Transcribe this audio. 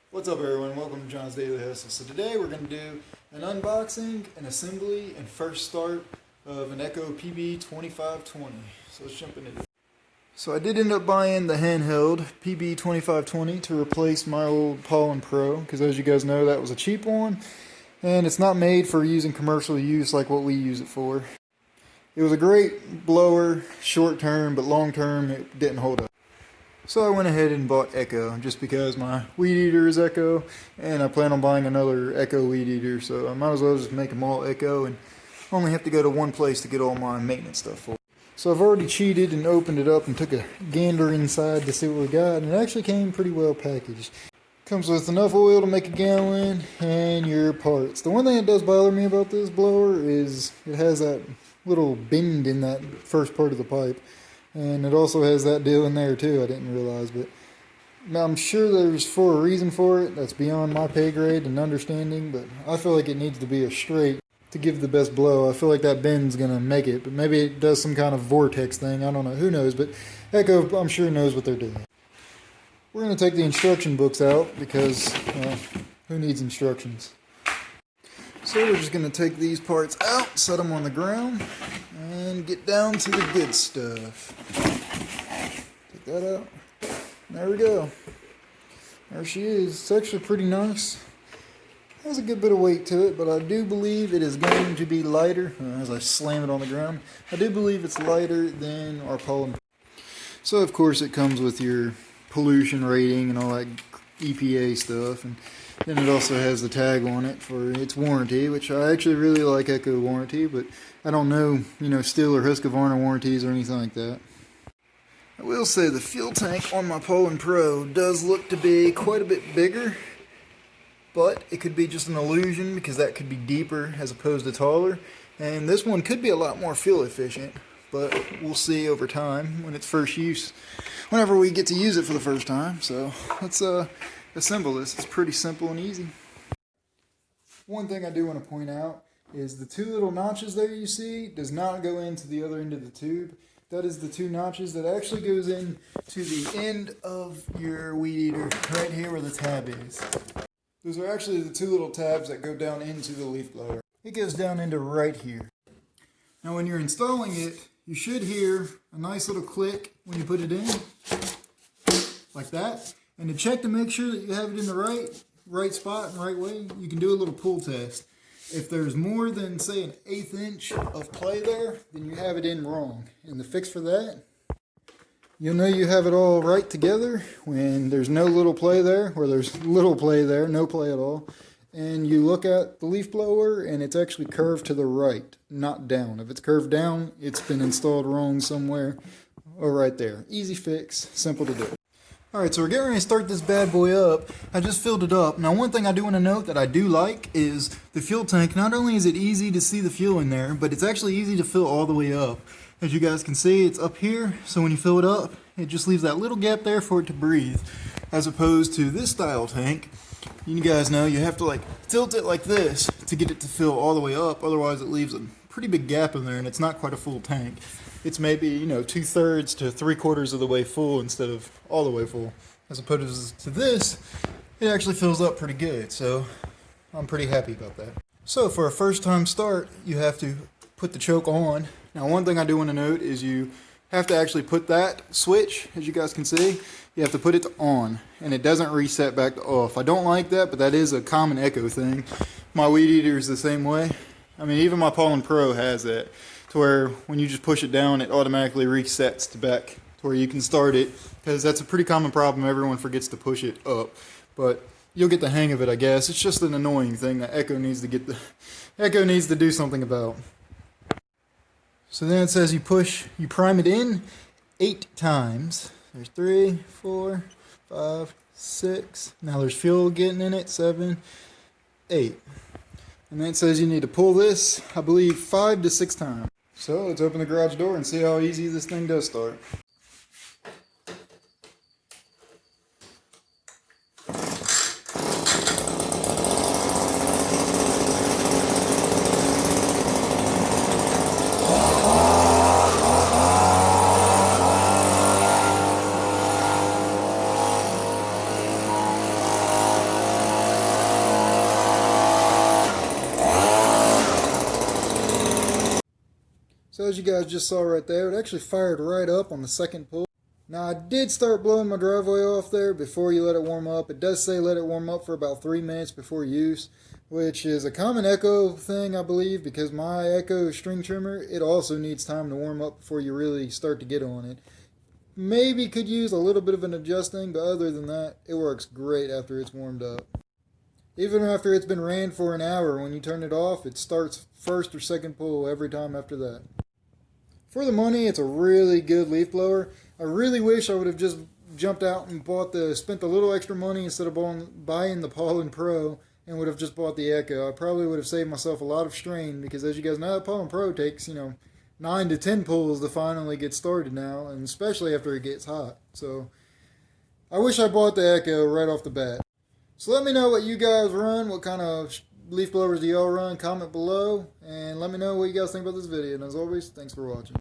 What's up everyone, welcome to John's Daily Hustle. So today we're going to do an unboxing, an assembly, and first start of an Echo PB-2520. So let's jump into it. So I did end up buying the handheld PB-2520 to replace my old Pollen Pro, because as you guys know that was a cheap one, and it's not made for using commercial use like what we use it for. It was a great blower, short term, but long term it didn't hold up. So I went ahead and bought Echo, just because my weed eater is Echo, and I plan on buying another Echo weed eater, so I might as well just make them all Echo, and only have to go to one place to get all my maintenance stuff for. So I've already cheated and opened it up and took a gander inside to see what we got, and it actually came pretty well packaged. Comes with enough oil to make a gallon, and your parts. The one thing that does bother me about this blower is it has that little bend in that first part of the pipe. And it also has that deal in there too, I didn't realize, but I'm sure there's for a reason for it that's beyond my pay grade and understanding, but I feel like it needs to be a straight to give the best blow. I feel like that bend's gonna make it, but maybe it does some kind of vortex thing, I don't know, who knows, but Echo I'm sure knows what they're doing. We're gonna take the instruction books out because, well, who needs instructions? So we're just going to take these parts out, set them on the ground, and get down to the good stuff. Take that out. There we go. There she is. It's actually pretty nice. Has a good bit of weight to it, but I do believe it is going to be lighter. As I slam it on the ground, I do believe it's lighter than our Pollen. So of course it comes with your pollution rating and all that EPA stuff, and then it also has the tag on it for its warranty, which I actually really like Echo warranty, but I don't know, Stihl or Husqvarna warranties or anything like that. I will say the fuel tank on my Pollen Pro does look to be quite a bit bigger, but it could be just an illusion because that could be deeper as opposed to taller, and this one could be a lot more fuel efficient, but we'll see over time when it's first use, whenever we get to use it for the first time. So let's assemble this. It's pretty simple and easy. One thing I do want to point out is the two little notches there you see does not go into the other end of the tube. That is the two notches that actually goes in to the end of your weed eater, right here where the tab is. Those are actually the two little tabs that go down into the leaf blower. It goes down into right here. Now when you're installing it, you should hear a nice little click when you put it in, like that. And to check to make sure that you have it in the right spot and right way, you can do a little pull test. If there's more than, say, an 1/8 inch of play there, then you have it in wrong. And the fix for that, you'll know you have it all right together when there's no little play there, or there's little play there, no play at all. And you look at the leaf blower and it's actually curved to the right, not down. If it's curved down, it's been installed wrong somewhere, or right there. Easy fix, simple to do. Alright, so we're getting ready to start this bad boy up. I just filled it up. Now one thing I do want to note that I do like is the fuel tank. Not only is it easy to see the fuel in there, but it's actually easy to fill all the way up. As you guys can see, it's up here, so when you fill it up, it just leaves that little gap there for it to breathe. As opposed to this style tank, you guys know you have to tilt it like this to get it to fill all the way up, otherwise it leaves a pretty big gap in there and it's not quite a full tank. It's maybe, 2/3 to 3/4 of the way full instead of all the way full. As opposed to this, it actually fills up pretty good, so I'm pretty happy about that. So for a first time start, you have to put the choke on. Now one thing I do want to note is you have to actually put that switch, as you guys can see, you have to put it to on, and it doesn't reset back to off. I don't like that, but that is a common Echo thing. My weed eater is the same way. I mean, even my Pollen Pro has that, to where when you just push it down, it automatically resets to back to where you can start it, because that's a pretty common problem. Everyone forgets to push it up, but you'll get the hang of it, I guess. It's just an annoying thing that Echo needs to do something about. So then it says you prime it in 8 times. There's 3, 4, 5, 6. Now there's fuel getting in it, 7, 8. And then it says you need to pull this, I believe, 5 to 6 times. So let's open the garage door and see how easy this thing does start. as you guys just saw right there, it actually fired right up on the second pull. Now I did start blowing my driveway off there before you let it warm up. It does say let it warm up for about 3 minutes before use, which is a common Echo thing, I believe, because my Echo string trimmer, it also needs time to warm up before you really start to get on it. Maybe could use a little bit of an adjusting, but other than that, it works great after it's warmed up. Even after it's been ran for an hour, when you turn it off, it starts first or second pull every time after that. For the money, it's a really good leaf blower. I really wish I would have just jumped out and spent a little extra money instead of buying the Pollen Pro and would have just bought the Echo. I probably would have saved myself a lot of strain because, as you guys know, the Pollen Pro takes, 9 to 10 pulls to finally get started now, and especially after it gets hot. So I wish I bought the Echo right off the bat. So let me know what you guys run, what kind of leaf blowers do y'all run, comment below, and let me know what you guys think about this video. And as always, thanks for watching.